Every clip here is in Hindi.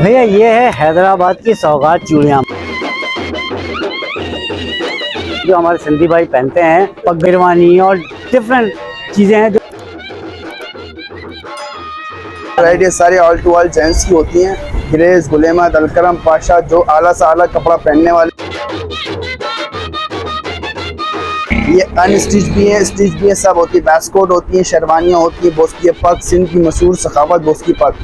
भैया ये है हैदराबाद की सौगात चूड़ियाँ जो हमारे सिंधी भाई पहनते हैं। पगरवानी और डिफरेंट चीज़ें हैं जो वैरायटी सारी ऑल टू ऑल जेंट्स की होती हैं। ग्रेस, गुलेमा, दलकरम, पाशा, जो आला से आला कपड़ा पहनने वाले। ये अनस्टिच भी है, स्टिच भी है, सब होती है। बैस्कोट होती है, शेरवानियाँ होती है, बोस्की पग, सिंध की मशहूर सखावत बोस्की पग।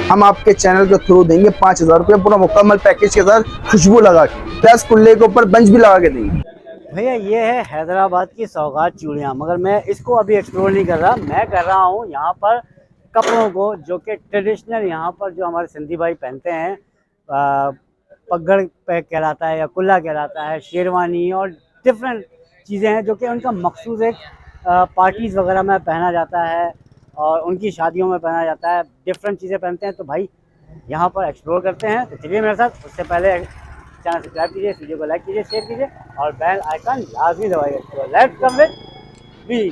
हम आपके चैनल के थ्रू देंगे 5,000 रुपये पूरा मुकम्मल पैकेज के साथ, खुशबू लगा के, प्लस कुल्ले के ऊपर बंच भी लगा के देंगे। भैया ये है हैदराबाद की सौगात चूड़ियाँ, मगर मैं इसको अभी एक्सप्लोर नहीं कर रहा। मैं कर रहा हूँ यहाँ पर कपड़ों को जो कि ट्रेडिशनल यहाँ पर जो हमारे सिंधी भाई पहनते हैं। पगड़ पे कहलाता है या कुल्ला कहलाता है, शेरवानी और डिफरेंट चीज़ें हैं जो कि उनका मखसूस एक पार्टीज़ वगैरह में पहना जाता है और उनकी शादियों में पहना जाता है। डिफरेंट चीज़ें पहनते हैं, तो भाई यहाँ पर एक्सप्लोर करते हैं। तो चलिए मेरे साथ। उससे पहले चैनल सब्सक्राइब कीजिए, इस वीडियो को लाइक कीजिए, शेयर कीजिए और बेल आइकन लाजमी दबाइए। तो let's come with B.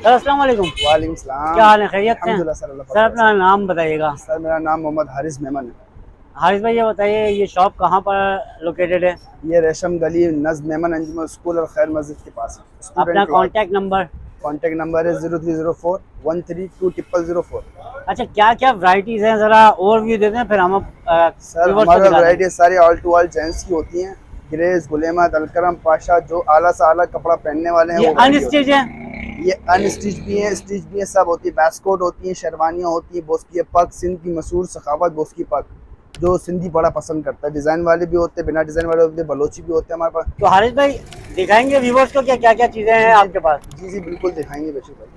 Sir अस्सलाम वालेकुम। वालेकुम सलाम। क्या हाल है, खैरियत से? अल्हम्दुलिल्लाह सर। सर अपना नाम बताइएगा। सर मेरा नाम मोहम्मद हारिस मेमन है। हारिस भाई ये बताइए, ये शॉप कहाँ पर लोकेटेड है? ये रेशम गली नज़्म मेमन अंजुमन स्कूल और खैर मस्जिद के पास है। अपना कॉन्टैक्ट नंबर? कॉन्टैक्ट नंबर है 0304132004। अच्छा, क्या क्या वैरायटीज़ हैं, ज़रा ओवरव्यू देते हैं फिर हम सर हमारा वैरायटी सारी ऑल टू ऑल जेंट्स की होती हैं। ग्रेस, गुलेमा, दलकरम, पाशा, जो आला से आला कपड़ा पहनने वाले हैं। ये अनस्टिच है? ये अनस्टिच भी है, स्टिच भी है, सब होती है। बैस्कोट होती है, शेरवानियाँ होती है, बोस्की पग, सिंध की मशहूर सखावत बोस्की पग, जो सिंधी बड़ा पसंद करता है। डिज़ाइन वाले भी होते हैं, बिना डिज़ाइन वाले होते हैं, बलोची भी होते हैं हमारे पास। तो हारिस भाई दिखाएंगे व्यूवर्स को क्या क्या क्या चीज़ें हैं आपके पास? जी जी बिल्कुल दिखाएंगे बेशक भाई।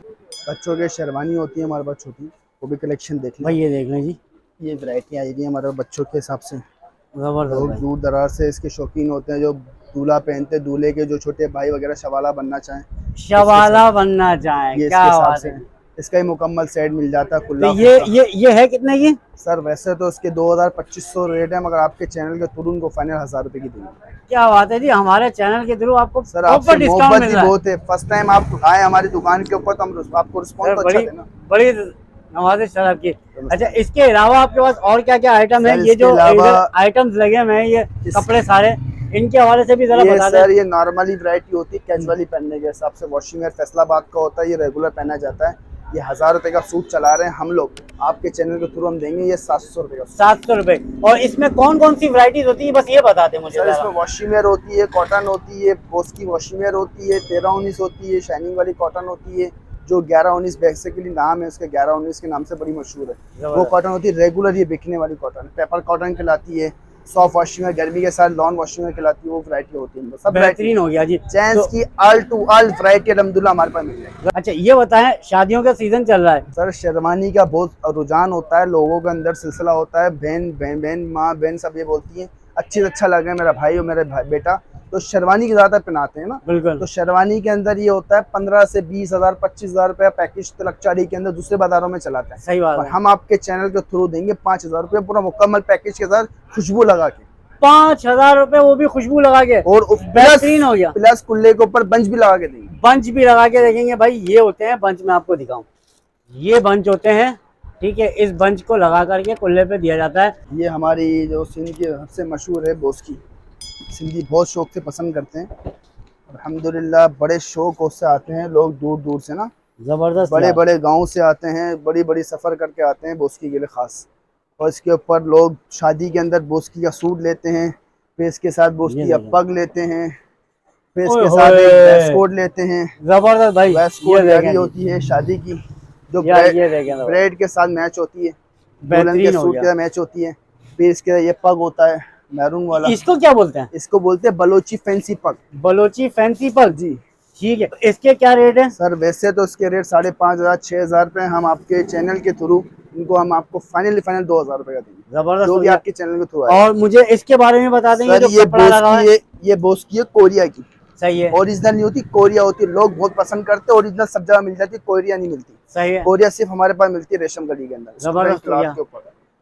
बच्चों के शेरवानी होती है हमारे पास छोटी, वो भी कलेक्शन देख लें भाई। ये देख लें जी, ये वैरायटी आई हुई है हमारे बच्चों के हिसाब से। ज़बरदस्त लोग भाई। दूर दराज से इसके शौकीन होते हैं, जो दूल्हा पहनते हैं, दूल्हे के जो छोटे भाई वगैरह शवाला बनना चाहें, शवाला बनना चाहें, ये क्या इसके हिसाब बात से है। इसका ही मुकम्मल सेट मिल जाता है खुला। तो ये है कितने की? सर वैसे तो इसके 2,000-2,500 रेट है, मगर आपके चैनल के थ्रू उनको फाइनल 1,000 रुपये की देंगे। क्या बात है जी, हमारे चैनल के थ्रू आपको सर आपसे प्रॉपर डिस्काउंट मोहब्बत मिल ही रहा है। बहुत है। फर्स्ट टाइम आप आए हमारी दुकान के ऊपर तो हम आपको रिस्पॉन्स तो अच्छा देना। बड़ी नवाज़िश सर आपकी। अच्छा, इसके अलावा आपके पास और क्या क्या आइटम है? ये जो आइटम्स लगे हुए हैं, ये कपड़े सारे, इनके हवाले से भी जरा बता दें। सर ये नॉर्मली वैरायटी होती है, कैजुअली पहनने के हिसाब से। वॉशिंग वेयर फैसलाबाद का होता है, ये रेगुलर पहना जाता है। ये 1,000 रुपये का सूट चला रहे हैं हम लोग, आपके चैनल के थ्रू हम देंगे ये 700 रुपये का। 700 रुपये। और इसमें कौन कौन सी वैरायटीज होती है, बस ये बता दें मुझे। सर इसमें वॉशिंग वेयर होती है, कॉटन होती है, बोस्की वॉशिंग वेयर होती है, 13-19 होती है, शाइनिंग वाली कॉटन होती है, जो 11-19 बेसिकली नाम है उसके, 11-19 के नाम से बड़ी मशहूर है। वो कॉटन होती है रेगुलर, ये बिकने वाली कॉटन। पेपर कॉटन कहलाती है। सॉफ्ट वॉशिंग है, गर्मी के साथ लॉन वॉशिंग में कहलाती है, वो वैरायटी होती है। सब बेहतरीन हो गया जी। जेंट्स की ऑल टू ऑल वैरायटी अल्हम्दुलिल्लाह हमारे पास मिल जाएगी। अच्छा ये बताएं, शादियों का सीजन चल रहा है सर शेरवानी का बहुत रुझान होता है, लोगों के अंदर सिलसिला होता है। बहन बहन बहन माँ बहन सब ये बोलती है अच्छी अच्छा लगे मेरा भाई और मेरे बेटा, तो शेरवानी की ज़्यादा पहनाते हैं ना। बिल्कुल। तो शेरवानी के अंदर ये होता है 15 से 20,000 25,000 रुपया पैकेज तिलकचारी के अंदर दूसरे बाजारों में चलाते हैं। सही बात है। हम आपके चैनल के थ्रू देंगे 5,000 रुपये पूरा मुकम्मल पैकेज के साथ, खुशबू लगा के। 5,000 रुपए, वो भी खुशबू लगा के, और बेहतरीन हो गया। प्लस कुल्ले के ऊपर बंच भी लगा के देंगे। बंच भी लगा के देखेंगे भाई। ये होते हैं बंच, मैं आपको दिखाऊं, ये बंच होते हैं, ठीक है। इस बंच को लगा करके कुल्ले पे दिया जाता है। ये हमारी जो सिंध की सबसे मशहूर है बोस्की, सिंधी बहुत शौक से पसंद करते हैं। अल्हम्दुलिल्लाह बड़े शौक से आते हैं लोग दूर दूर से ना, जबरदस्त। बड़े बड़े गांव से आते हैं, बड़ी बड़ी सफ़र करके आते हैं बोस्की के लिए ख़ास। और इसके ऊपर लोग शादी के अंदर बोस्की का सूट लेते हैं, फिर इसके साथ बोस्की का पग लेते हैं, फिर इसके साथ एक वेस्टकोट लेते हैं। जबरदस्त भाई। वेस्टकोट वाली होती है शादी की, जो ब्रेड के साथ मैच होती है, दुल्हन के सूट के साथ मैच होती है। फिर इसके ये पग होता है मैरून वाला। इसको क्या बोलते हैं? इसको बोलते हैं बलोची फैंसी पग। बलोची फैंसी पग जी, ठीक है। इसके क्या रेट है? सर वैसे तो इसके रेट 5,500-6,000 रुपये। हम आपके चैनल के थ्रू इनको हम आपको फाइनल 2,000 रुपये का देंगे, जबरदस्त, जो भी आपके चैनल के थ्रू है। और मुझे इसके बारे में बता देंगे। सर ये बोस्की है कोरिया की। सही है। ओरिजिनल नहीं होती, कोरिया होती है। लोग बहुत पसंद करते हैं, ओरिजिनल सब जगह मिल जाती है, कोरिया नहीं मिलती। सही है। कोरिया सिर्फ हमारे पास मिलती है रेशम गली के अंदर, जबरदस्त। के ऊपर।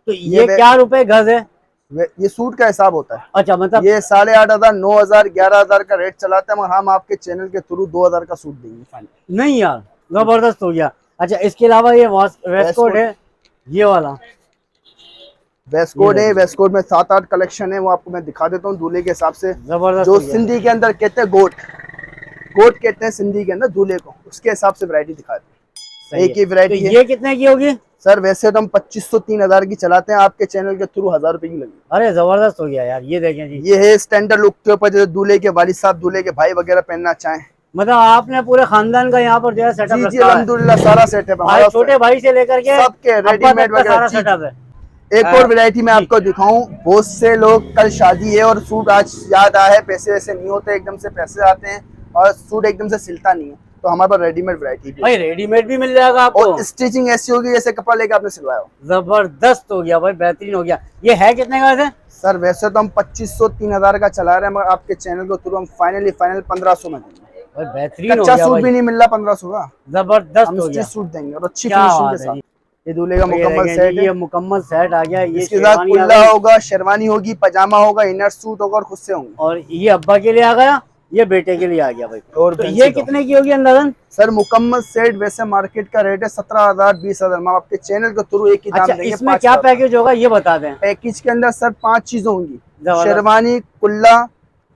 तो ये क्या रुपए गज है? ये सूट का हिसाब होता है। अच्छा मतलब ये 8,500, 9,000, 11,000 का रेट चलाते हैं, मगर हम आपके चैनल के थ्रू 2,000 का सूट देंगे फाइनल। नहीं यार, जबरदस्त हो गया। अच्छा इसके अलावा ये वेस्ट कोट है, ये वाला वेस्ट कोट है। वेस्ट कोट में 7-8 कलेक्शन है, वो आपको मैं दिखा देता हूँ दूल्हे के हिसाब से। जबरदस्त जो हो गया। सिंधी के अंदर कहते हैं गोट, गोट कहते हैं सिंधी के अंदर दूल्हे को, उसके हिसाब से वैरायटी दिखाते हैं। एक ही वैरायटी तो है। ये कितने की होगी? सर वैसे तो हम 2,500-3,000 की चलाते हैं, आपके चैनल के थ्रू 1,000 रुपए की लगेगी। अरे जबरदस्त हो गया यार, ये देखें जी। ये है स्टैंडर्ड लुक के ऊपर, जैसे दूल्हे के वालिद साहब, दूल्हे के भाई वगैरह पहनना चाहें। मतलब आपने पूरे खानदान का यहाँ पर जो है सेटअप जी रखा है। अल्हम्दुलिल्लाह सारा सेटअप भाई, छोटे भाई से लेकर के सबके रेडीमेड का सारा वगैरह। सेटअप है। एक और वैरायटी मैं आपको दिखाऊं, बहुत से लोग कल शादी है और सूट आज याद आया है, पैसे वैसे नहीं होते, एकदम से पैसे आते हैं और सूट एकदम से सिलता नहीं है, तो हमारे पास रेडीमेड वैरायटी भी भाई रेडीमेड भी मिल जाएगा आपको, और स्टिचिंग ऐसी होगी जैसे कपड़ा लेके आपने सिलवाया हो। जबरदस्त हो गया भाई, बेहतरीन हो गया। ये है कितने का वैसे? सर वैसे तो हम 2,500-3,000 का चला रहे हैं, मगर आपके चैनल के थ्रू हम फाइनल 1500 में देंगे। भाई बेहतरीन हो कच्चा गया सूट भाई, भी नहीं मिल रहा 1500 का, जबरदस्त हम हो गया। स्टिच सूट देंगे और अच्छी क्या फिनिशिंग बात के है साथ। जी। ये दूल्हे का भाई ये मुकम्मल देखें सेट जी, है। ये मुकम्मल सेट आ गया। ये इसके साथ शेरवानी आ कुल्ला गई होगा, शेरवानी होगी, पजामा होगा, इनर सूट होगा और खुद से होंगे। और ये अब्बा के लिए आ गया, ये बेटे के लिए आ गया भाई। और तो फैंसी ये तो। कितने की होगी अंदाजन? सर मुकम्मल सेट वैसे मार्केट का रेट है 17,000, 20,000, हम आपके चैनल के थ्रू एक ही दाम अच्छा देंगे। इसमें क्या पैकेज होगा ये बता दें। पैकेज के अंदर सर 5 चीजें होंगी, जबरदस्त। शेरवानी, कुल्ला,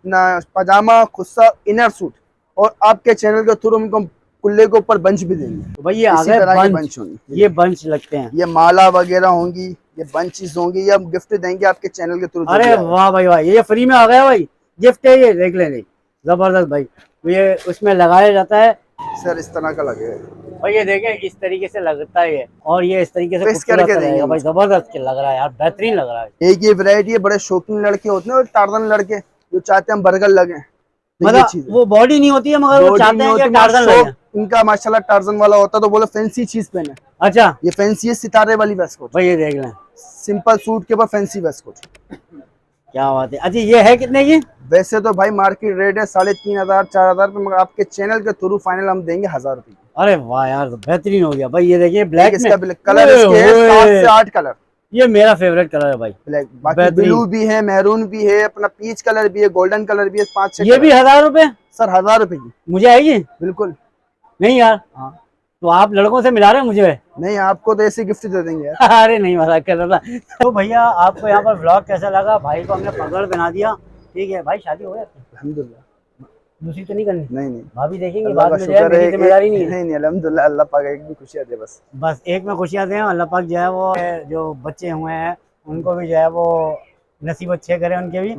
पजामा, खुस्सा, इनर सूट, और आपके चैनल के थ्रू हमको कुल्ले के ऊपर बंच भी देंगे। तो भाई ये आ इसी गए तरह के बंच, बंच होंगे। ये बंच लगते हैं। ये माला वगैरह होंगी, ये बंचेस होंगी, ये हम गिफ्ट देंगे आपके चैनल के थ्रू। अरे वाह भाई वाह, ये फ्री में आ गया भाई, गिफ्ट है ये, देख लेंगे। जबरदस्त भाई, ये उसमें लगाया जाता है सर इस तरह का लगेगा भाई, ये देखें इस तरीके से लगता है ये, और ये इस तरीके से प्रेस खूबसूरत करके रहेगा देंगे भाई। जबरदस्त लग रहा है यार, बेहतरीन लग रहा है। एक ये वैरायटी है, बड़े शौकीन लड़के होते हैं और टार्जन लड़के जो चाहते हैं हम बर्गर लगे, तो ये मतलब चीज है। वो बॉडी नहीं होती है मगर वो चाहते हैं कि टार्जन शौक लगे। इनका माशाल्लाह टार्जन वाला होता है, तो बोले फैंसी चीज पहने। अच्छा ये फैंसी है, सितारे वाली वेस्ट कोट, भाई, ये देख लें, सिंपल सूट के ऊपर फैंसी वेस्ट कोट। क्या बात है। अच्छा ये है कितने की? वैसे तो भाई मार्केट रेट है 3,500, 4,000 रुपए, मगर आपके चैनल के थ्रू फाइनल हम देंगे 1,000 रुपए। अरे वाह यार, बेहतरीन हो गया भाई। ये देखिए ब्लैक में, कलर इसके है 7 से 8 कलर। ये मेरा फेवरेट कलर है भाई, ब्लैक, बाकी ब्लू भी है, मैरून भी है, अपना पीच कलर भी है, गोल्डन कलर भी है, 5-6 ये भी 1,000 रुपए? सर 1,000 रुपए की मुझे आएगी? बिल्कुल। नहीं यार, हाँ तो आप लड़कों से मिला रहे हैं मुझे? नहीं, आपको तो ऐसे गिफ्ट दे देंगे यार। अरे नहीं, मजाक कर रहा था। तो भैया आपको यहाँ पर व्लॉग कैसा लगा? भाई को हमने पगड़ बना दिया, ठीक है भाई। शादी हो गई अल्हम्दुलिल्लाह। दूसरी तो नहीं करनी? नहीं भाभी देखेंगे अल्लाह बाद का में, जो है शुक्र मेरी है। जिम्मेदारी नहीं है। नहीं अल्हम्दुलिल्लाह, अल्लाह पाक एक भी खुशियाँ दे बस। बस एक में खुशियाँ दें, अल्लाह पाक जो है वो जो बच्चे हुए हैं उनको भी जो है वो नसीब अच्छे करें उनके भी,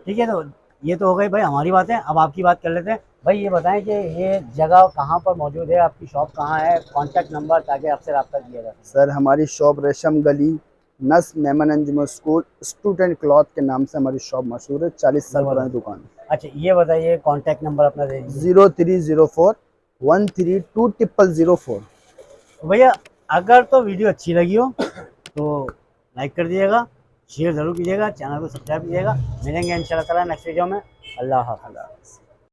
ठीक है। तो ये तो हो गई भाई हमारी बातें, अब आपकी बात कर लेते हैं। भाई ये बताएं कि ये जगह कहाँ पर मौजूद है, आपकी शॉप कहाँ है, कॉन्टैक्ट नंबर, ताकि आपसे रब्ता किया जाए। सर हमारी शॉप रेशम गली, नस मेमन अंजुमन स्कूल, स्टूडेंट क्लॉथ के नाम से हमारी शॉप मशहूर है, 40 साल पुरानी दुकान है। अच्छा ये बताइए कॉन्टैक्ट नंबर अपना दे दीजिए। 0304132004। भैया अगर तो वीडियो अच्छी लगी हो तो लाइक कर दीजिएगा, शेयर ज़रूर कीजिएगा, चैनल को सब्सक्राइब कीजिएगा। मिलेंगे इंशाल्लाह ताला नेक्स्ट वीडियो में। अल्लाह हाफ़िज़।